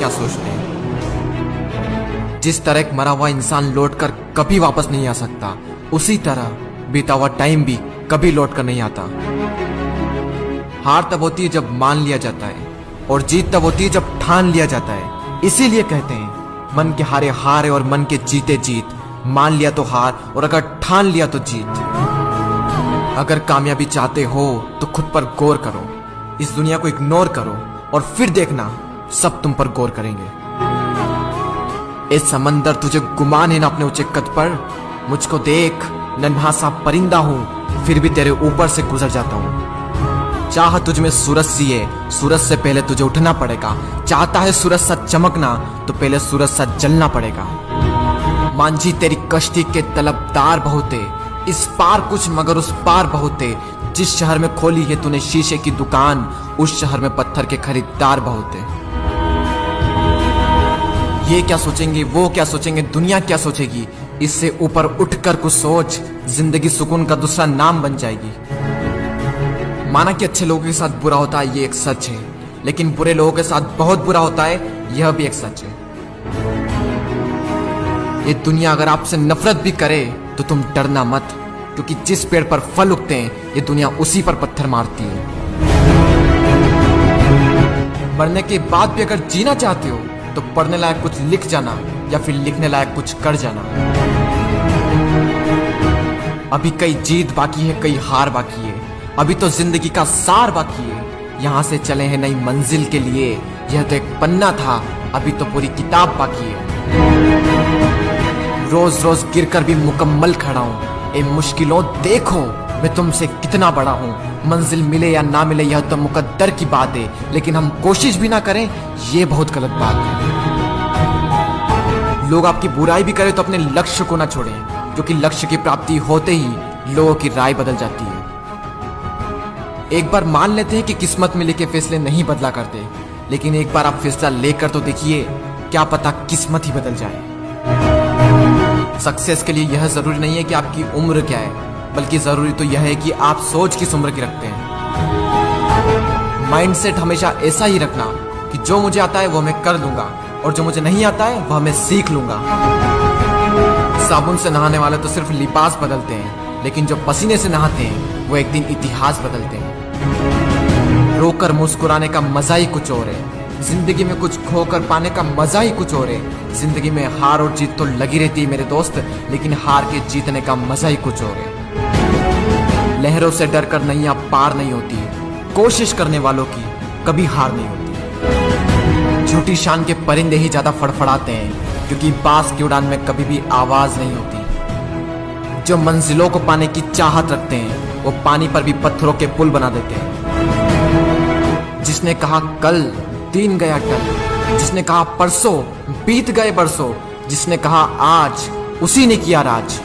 क्या सोचते हैं। जिस तरह एक मरा हुआ इंसान लौटकर कभी वापस नहीं आ सकता, उसी तरह बीता हुआ टाइम भी कभी लौटकर नहीं आता। हार तब होती है जब मान लिया जाता है, और जीत तब होती है जब ठान लिया जाता है। इसीलिए कहते हैं मन के हारे हार है और मन के जीते जीत। मान लिया तो हार, और अगर ठान लिया तो जीत। अगर कामयाबी चाहते हो तो खुद पर गौर करो, इस दुनिया को इग्नोर करो, और फिर देखना सब तुम पर गौर करेंगे। इस समंदर तुझे गुमान है ना अपने ऊंचे कद पर। मुझको देख, नन्हा सा परिंदा हूं, फिर भी तेरे ऊपर से गुजर जाता हूं। चाह तुझ में सूरज सी है, सूरज से पहले तुझे उठना पड़ेगा। चाहता है सूरज सा चमकना, तो पहले सूरज सा जलना पड़ेगा। मांझी तेरी कश्ती के तलबदार बहुते, इस पार कुछ मगर उस पार बहुते। जिस शहर में खोली है तूने शीशे की दुकान, उस शहर में पत्थर के खरीदार बहुते। ये क्या सोचेंगे, वो क्या सोचेंगे, दुनिया क्या सोचेगी, इससे ऊपर उठकर कुछ सोच। जिंदगी सुकून का दूसरा नाम बन जाएगी। माना कि अच्छे लोगों के साथ बुरा होता है, ये एक सच है, लेकिन बुरे लोगों के साथ बहुत बुरा होता है, यह भी एक सच है। ये दुनिया अगर आपसे नफरत भी करे तो तुम डरना मत, क्योंकि जिस पेड़ पर फल उगते हैं ये दुनिया उसी पर पत्थर मारती है। मरने के बाद भी अगर जीना चाहते हो तो पढ़ने लायक कुछ लिख जाना, या फिर लिखने लायक कुछ कर जाना। अभी कई जीत बाकी है, कई हार बाकी है, अभी तो जिंदगी का सार बाकी है। यहाँ से चले हैं नई मंजिल के लिए, यह तो एक पन्ना था, अभी तो पूरी किताब बाकी है। रोज रोज गिरकर भी मुकम्मल खड़ा हूँ। ए मुश्किलों देखो मैं तुमसे कितना बड़ा हूँ। मंजिल मिले या ना मिले यह तो मुकद्दर की बात है, लेकिन हम कोशिश भी ना करें ये बहुत गलत बात है। लोग आपकी बुराई भी करें तो अपने लक्ष्य को ना छोड़ें, क्योंकि लक्ष्य की प्राप्ति होते ही लोगों की राय बदल जाती है। एक बार मान लेते हैं कि किस्मत में लिखे फैसले नहीं बदला करते, लेकिन एक बार आप फैसला लेकर तो देखिए, क्या पता किस्मत ही बदल जाए। सक्सेस के लिए यह जरूरी नहीं है कि आपकी उम्र क्या है, बल्कि जरूरी तो यह है कि आप सोच किस उम्र की रखते हैं। माइंडसेट हमेशा ऐसा ही रखना कि जो मुझे आता है वो मैं कर लूंगा, और जो मुझे नहीं आता है वह मैं सीख लूंगा। साबुन से नहाने वाले तो सिर्फ लिबास बदलते हैं, लेकिन जो पसीने से नहाते हैं वो एक दिन इतिहास बदलते हैं। रोकर मुस्कुराने का मजा ही कुछ और है, जिंदगी में कुछ खोकर पाने का मजा ही कुछ और है। जिंदगी में हार और जीत तो लगी रहती है मेरे दोस्त, लेकिन हार के जीतने का मजा ही कुछ और है। लहरों से डरकर नैया पार नहीं होती, कोशिश करने वालों की कभी हार नहीं होती। झूठी शान के परिंदे ही ज्यादा फड़फड़ाते हैं, क्योंकि बास की उड़ान में कभी भी आवाज नहीं होती। जो मंजिलों को पाने की चाहत रखते हैं वो पानी पर भी पत्थरों के पुल बना देते हैं। जिसने कहा कल दिन गया टल, जिसने कहा परसों बीत गए बरसों, जिसने कहा आज उसी ने किया राज।